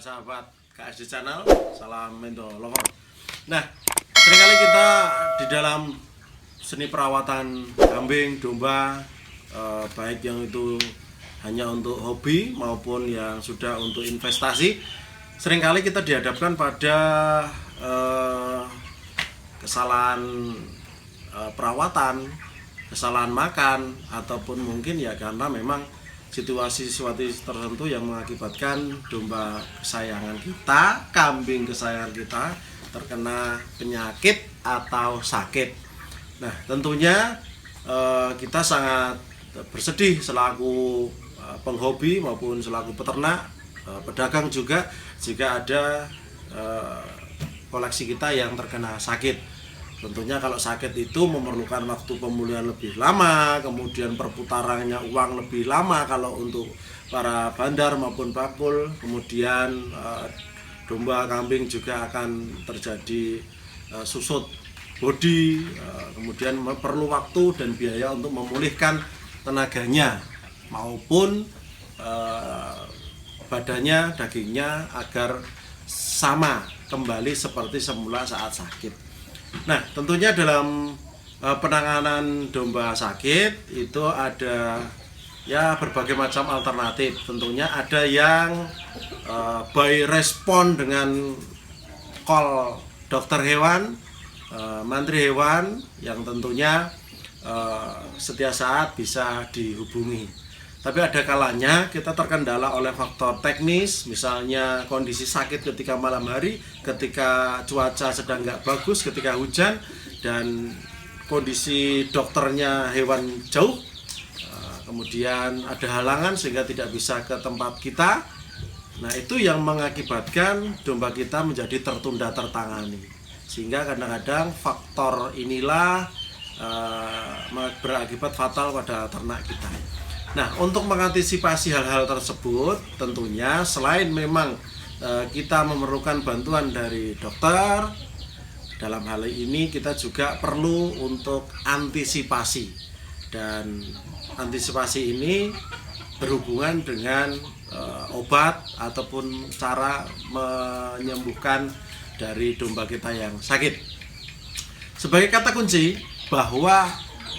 sahabat KSD Channel, salam Mendo Lover. Nah, seringkali kita di dalam seni perawatan kambing, domba, baik yang itu hanya untuk hobi maupun yang sudah untuk investasi, seringkali kita dihadapkan pada kesalahan perawatan, kesalahan makan, ataupun mungkin ya karena memang situasi tertentu yang mengakibatkan domba kesayangan kita, kambing kesayangan kita terkena penyakit atau sakit. Nah, tentunya kita sangat bersedih selaku penghobi maupun selaku peternak, pedagang juga jika ada koleksi kita yang terkena sakit. Tentunya kalau sakit itu memerlukan waktu pemulihan lebih lama, kemudian perputarannya uang lebih lama kalau untuk para bandar maupun bakul. Kemudian domba kambing juga akan terjadi susut bodi, kemudian perlu waktu dan biaya untuk memulihkan tenaganya maupun badannya, dagingnya agar sama kembali seperti semula saat sakit. Nah, tentunya dalam penanganan domba sakit itu ada ya berbagai macam alternatif. Tentunya ada yang by respon dengan call dokter hewan, mantri hewan yang tentunya setiap saat bisa dihubungi. Tapi ada kalanya kita terkendala oleh faktor teknis, misalnya kondisi sakit ketika malam hari, ketika cuaca sedang nggak bagus, ketika hujan, dan kondisi dokternya hewan jauh, kemudian ada halangan sehingga tidak bisa ke tempat kita. Nah, itu yang mengakibatkan domba kita menjadi tertunda tertangani, sehingga kadang-kadang faktor inilah berakibat fatal pada ternak kita. Nah, untuk mengantisipasi hal-hal tersebut, tentunya selain memang kita memerlukan bantuan dari dokter, dalam hal ini kita juga perlu untuk antisipasi. Dan antisipasi ini berhubungan dengan obat ataupun cara menyembuhkan dari domba kita yang sakit. Sebagai kata kunci bahwa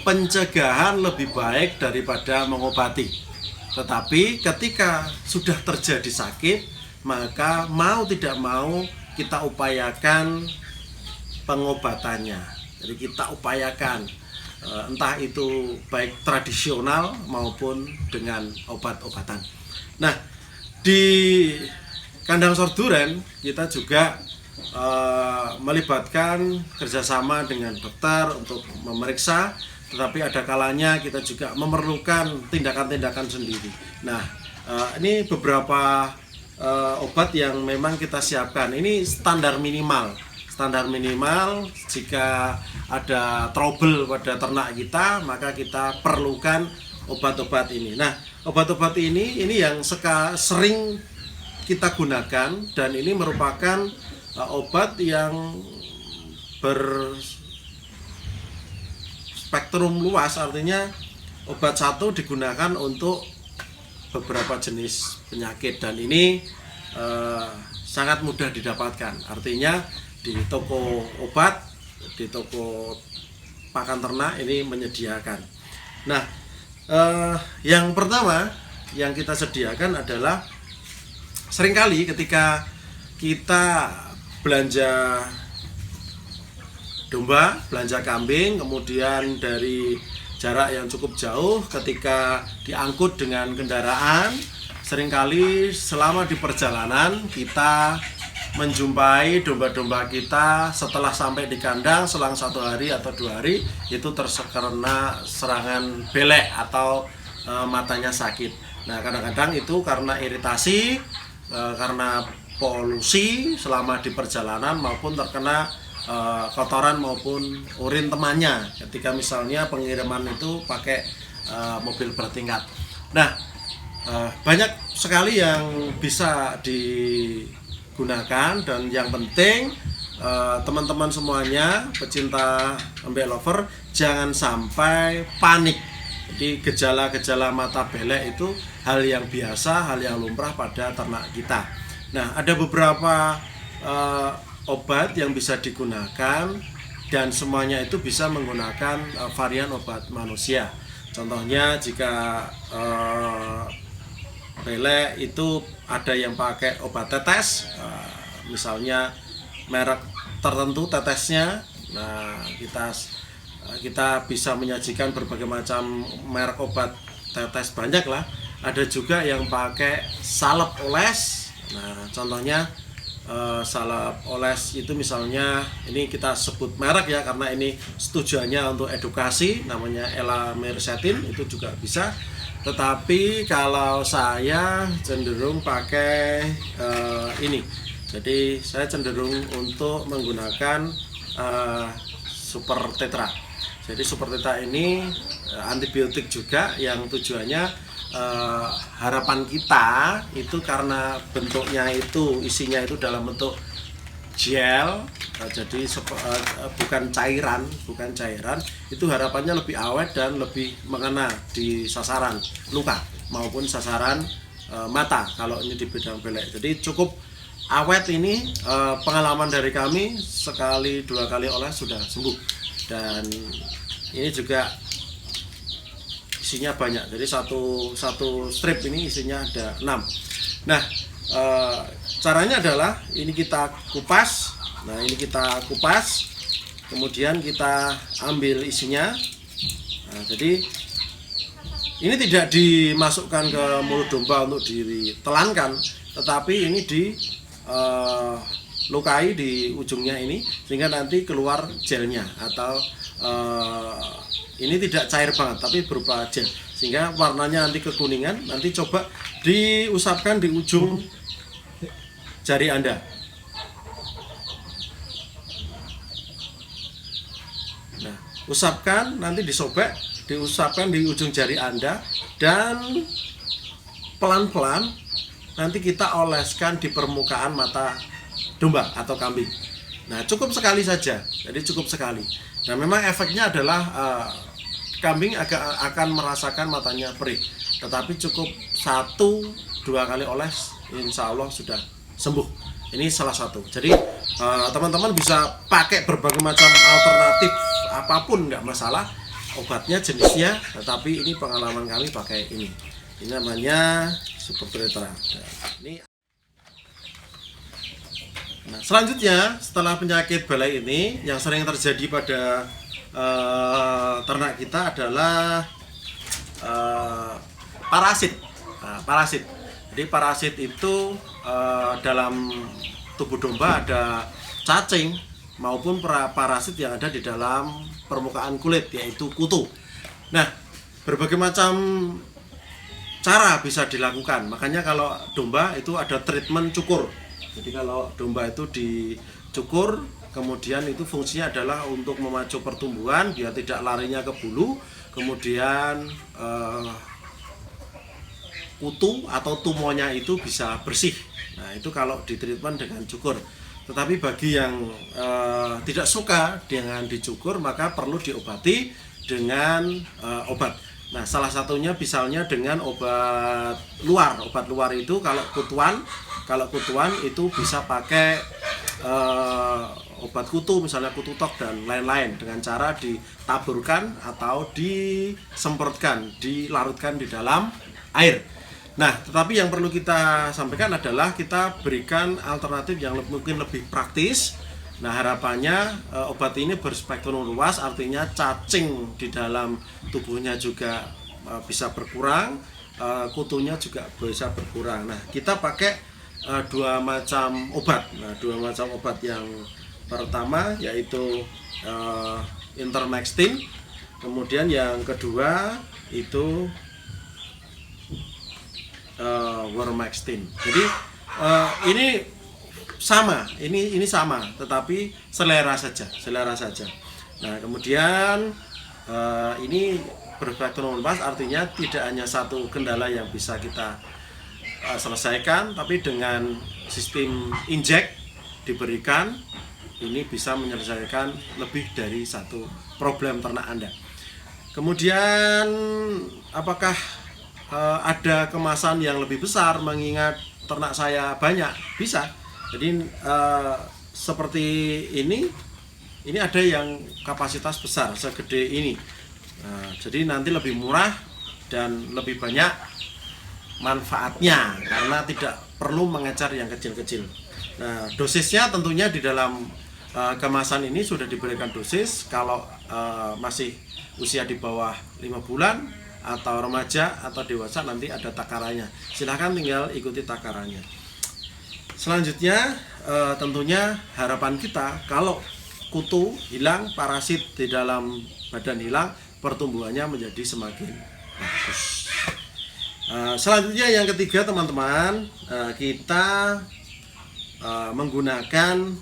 pencegahan lebih baik daripada mengobati. Tetapi ketika sudah terjadi sakit, maka mau tidak mau kita upayakan pengobatannya. Jadi kita upayakan entah itu baik tradisional maupun dengan obat-obatan. Nah, di kandang sorduren kita juga melibatkan kerjasama dengan dokter untuk memeriksa. Tetapi ada kalanya kita juga memerlukan tindakan-tindakan sendiri. Nah, ini beberapa obat yang memang kita siapkan. Ini standar minimal. Standar minimal jika ada trouble pada ternak kita, maka kita perlukan obat-obat ini. Nah, obat-obat ini yang sering kita gunakan, dan ini merupakan obat yang spektrum luas, artinya obat satu digunakan untuk beberapa jenis penyakit, dan ini sangat mudah didapatkan. Artinya di toko obat, di toko pakan ternak ini menyediakan. Nah, yang pertama yang kita sediakan adalah seringkali ketika kita belanja domba, belanja kambing, kemudian dari jarak yang cukup jauh, ketika diangkut dengan kendaraan, seringkali selama di perjalanan kita menjumpai domba-domba kita setelah sampai di kandang selang 1 hari atau 2 hari itu terkena serangan belek atau matanya sakit. Nah, kadang-kadang itu karena iritasi, karena polusi selama di perjalanan maupun terkena kotoran maupun urin temannya ketika misalnya pengiriman itu pakai mobil bertingkat. Nah, banyak sekali yang bisa digunakan, dan yang penting teman-teman semuanya pecinta embek lover jangan sampai panik. Jadi gejala-gejala mata belek itu hal yang biasa, hal yang lumrah pada ternak kita. Nah, ada beberapa obat yang bisa digunakan dan semuanya itu bisa menggunakan varian obat manusia. Contohnya jika belek itu ada yang pakai obat tetes, misalnya merek tertentu tetesnya. Nah, kita bisa menyajikan berbagai macam merek obat tetes, banyak lah. Ada juga yang pakai salep oles. Nah, contohnya salep oles itu misalnya, ini kita sebut merek ya karena ini tujuannya untuk edukasi, namanya elamircetin, itu juga bisa. Tetapi kalau saya cenderung pakai ini, jadi saya cenderung untuk menggunakan super tetra. Jadi super tetra ini antibiotik juga yang tujuannya harapan kita itu karena bentuknya itu, isinya itu dalam bentuk gel, jadi bukan cairan, itu harapannya lebih awet dan lebih mengena di sasaran luka maupun sasaran mata kalau ini di bidang belek. Jadi cukup awet ini, pengalaman dari kami sekali 2 kali oles sudah sembuh, dan ini juga isinya banyak, jadi satu strip ini isinya ada 6. Nah, caranya adalah ini kita kupas. Nah, ini kita kupas, kemudian kita ambil isinya. Nah, jadi ini tidak dimasukkan ke mulut domba untuk ditelankan, tetapi ini dilukai di ujungnya ini sehingga nanti keluar gelnya, atau ini tidak cair banget tapi berupa gel sehingga warnanya nanti kekuningan. Nanti coba diusapkan di ujung jari Anda. Nah, usapkan, nanti disobek, diusapkan di ujung jari Anda, dan pelan-pelan nanti kita oleskan di permukaan mata domba atau kambing. Nah, cukup sekali saja, jadi cukup sekali. Nah, memang efeknya adalah kambing akan merasakan matanya perih, tetapi cukup 1-2 kali oles, insya Allah sudah sembuh. Ini salah satu. Jadi teman-teman bisa pakai berbagai macam alternatif apapun, nggak masalah obatnya, jenisnya, tetapi ini pengalaman kami pakai ini. Ini namanya super tetra. Nah, selanjutnya setelah penyakit belek ini yang sering terjadi pada ternak kita adalah parasit. Nah, parasit. Jadi parasit itu dalam tubuh domba ada cacing maupun parasit yang ada di dalam permukaan kulit, yaitu kutu. Nah, berbagai macam cara bisa dilakukan. Makanya kalau domba itu ada treatment cukur. Jadi kalau domba itu dicukur, kemudian itu fungsinya adalah untuk memacu pertumbuhan biar tidak larinya ke bulu, kemudian kutu atau tumonya itu bisa bersih. Nah, itu kalau di treatment dengan cukur. Tetapi bagi yang tidak suka dengan dicukur, maka perlu diobati dengan obat. Nah, salah satunya misalnya dengan obat luar. Obat luar itu kalau kutuan itu bisa pakai obat kutu, misalnya kutu tok dan lain-lain, dengan cara ditaburkan atau disemprotkan, dilarutkan di dalam air. Nah, tetapi yang perlu kita sampaikan adalah kita berikan alternatif yang mungkin lebih praktis. Nah, harapannya obat ini berspektrum luas, artinya cacing di dalam tubuhnya juga bisa berkurang, kutunya juga bisa berkurang. Nah, kita pakai 2 macam obat. Nah, 2 macam obat, yang pertama yaitu Intermextin, kemudian yang kedua itu Wormextin. Jadi ini sama, ini sama, tetapi selera saja. Nah, kemudian ini berspektrum luas, artinya tidak hanya satu kendala yang bisa kita selesaikan, tapi dengan sistem injek diberikan, ini bisa menyelesaikan lebih dari satu problem ternak Anda. Kemudian apakah ada kemasan yang lebih besar, mengingat ternak saya banyak, bisa. Jadi seperti ini ada yang kapasitas besar segede ini. Nah, jadi nanti lebih murah dan lebih banyak manfaatnya karena tidak perlu mengejar yang kecil-kecil. Nah, dosisnya tentunya di dalam kemasan ini sudah diberikan dosis. Kalau masih usia di bawah 5 bulan atau remaja atau dewasa nanti ada takarannya. Silahkan tinggal ikuti takarannya. Selanjutnya tentunya harapan kita kalau kutu hilang, parasit di dalam badan hilang, pertumbuhannya menjadi semakin bagus. Selanjutnya yang ketiga teman-teman, kita menggunakan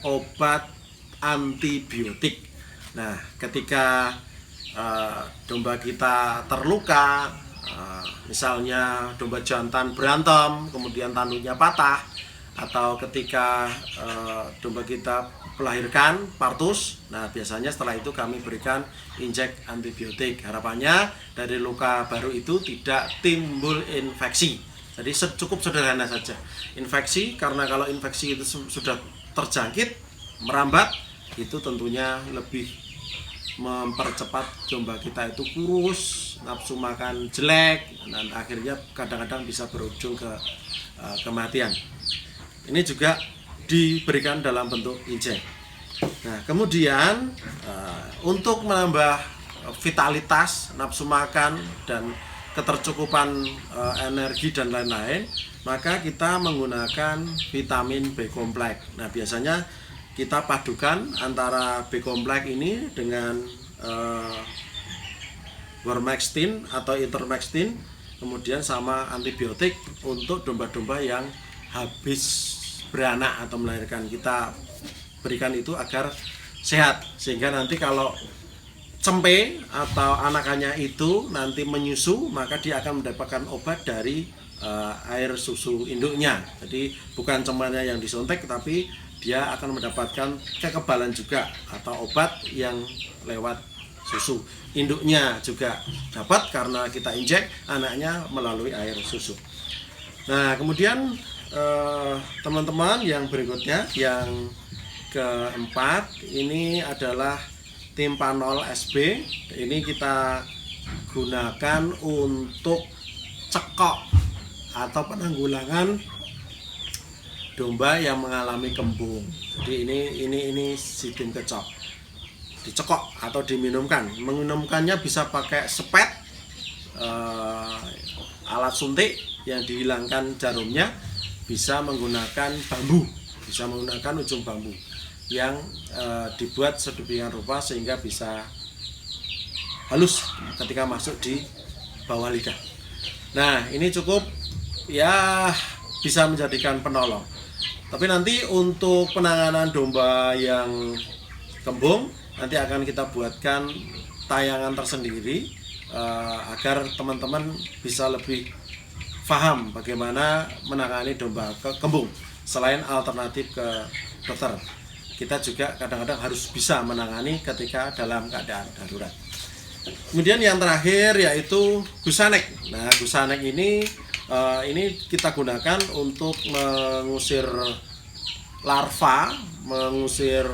obat antibiotik. Nah, ketika domba kita terluka, misalnya domba jantan berantem kemudian tanduknya patah, atau ketika domba kita melahirkan partus, nah biasanya setelah itu kami berikan injek antibiotik. Harapannya dari luka baru itu tidak timbul infeksi. Jadi cukup sederhana saja. Infeksi, karena kalau infeksi itu sudah terjangkit, merambat, itu tentunya lebih mempercepat domba kita itu kurus, nafsu makan jelek, dan akhirnya kadang-kadang bisa berujung ke kematian. Ini juga diberikan dalam bentuk injek. Nah, kemudian untuk menambah vitalitas, nafsu makan, dan ketercukupan energi dan lain-lain, maka kita menggunakan vitamin B kompleks. Nah, biasanya kita padukan antara B kompleks ini dengan Wormextin atau Ivermectin, kemudian sama antibiotik untuk domba-domba yang habis beranak atau melahirkan. Kita berikan itu agar sehat, sehingga nanti kalau cempe atau anakannya itu nanti menyusu, maka dia akan mendapatkan obat dari air susu induknya. Jadi bukan cemanya yang disuntik, tapi dia akan mendapatkan kekebalan juga atau obat yang lewat susu. Induknya juga dapat karena kita injek anaknya melalui air susu. Nah, kemudian teman-teman yang berikutnya, yang keempat, ini adalah Timpanol SB. Ini kita gunakan untuk cekok atau penanggulangan domba yang mengalami kembung. Jadi ini sidin kecok, dicekok atau diminumkan. Meminumkannya bisa pakai sepet, alat suntik yang dihilangkan jarumnya, bisa menggunakan bambu, bisa menggunakan ujung bambu yang dibuat sedemikian rupa sehingga bisa halus ketika masuk di bawah lidah. Nah, ini cukup ya bisa menjadikan penolong. Tapi nanti untuk penanganan domba yang kembung nanti akan kita buatkan tayangan tersendiri agar teman-teman bisa lebih paham bagaimana menangani domba kembung. Selain alternatif ke dokter, kita juga kadang-kadang harus bisa menangani ketika dalam keadaan darurat. Kemudian yang terakhir yaitu Gusanek. Nah, Gusanek ini kita gunakan untuk mengusir larva, mengusir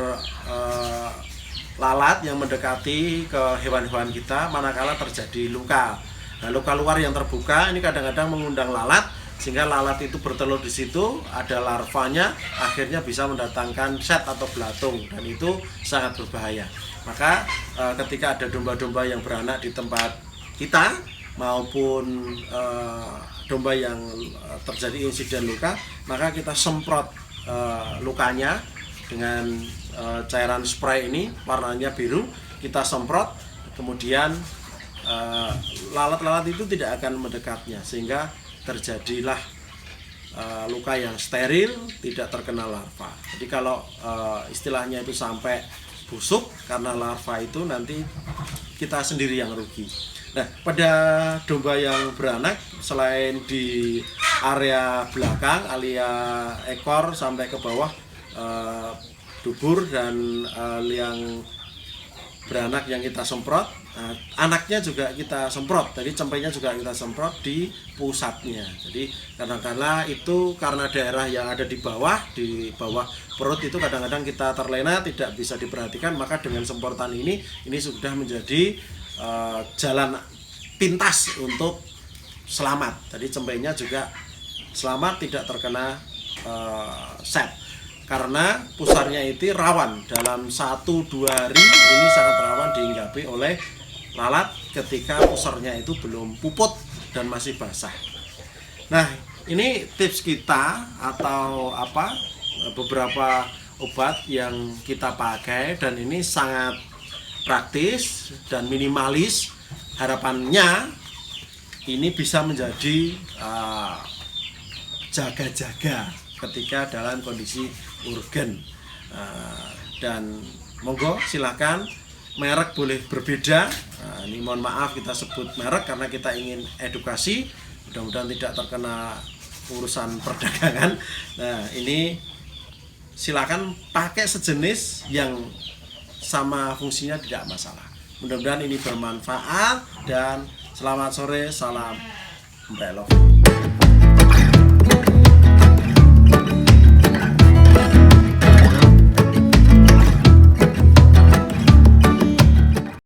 lalat yang mendekati ke hewan-hewan kita manakala terjadi luka. Nah, luka luar yang terbuka ini kadang-kadang mengundang lalat, sehingga lalat itu bertelur di situ, ada larvanya, akhirnya bisa mendatangkan set atau belatung, dan itu sangat berbahaya. Maka ketika ada domba-domba yang beranak di tempat kita maupun domba yang terjadi insiden luka, maka kita semprot lukanya dengan cairan spray ini, warnanya biru, kita semprot, kemudian lalat-lalat itu tidak akan mendekatnya, sehingga terjadilah luka yang steril, tidak terkena larva. Jadi kalau istilahnya itu sampai busuk karena larva itu, nanti kita sendiri yang rugi. Nah, pada domba yang beranak, selain di area belakang, area ekor sampai ke bawah dubur dan yang beranak yang kita semprot, Nah, anaknya juga kita semprot, jadi cempainya juga kita semprot di pusatnya. Jadi kadang-kadang itu karena daerah yang ada di bawah perut itu kadang-kadang kita terlena, tidak bisa diperhatikan, maka dengan semprotan ini sudah menjadi jalan pintas untuk selamat. Jadi cempainya juga selamat, tidak terkena set. Karena pusarnya itu rawan dalam 1-2 hari ini sangat rawan dihinggapi oleh lalat ketika pusarnya itu belum puput dan masih basah. Nah, ini tips kita atau beberapa obat yang kita pakai, dan ini sangat praktis dan minimalis. Harapannya ini bisa menjadi jaga-jaga ketika dalam kondisi urgen. Dan monggo silakan, merek boleh berbeda. Ini mohon maaf kita sebut merek karena kita ingin edukasi, mudah-mudahan tidak terkena urusan perdagangan. Nah, ini silakan pakai sejenis yang sama fungsinya, tidak masalah. Mudah-mudahan ini bermanfaat, dan selamat sore, salam Mbak Love.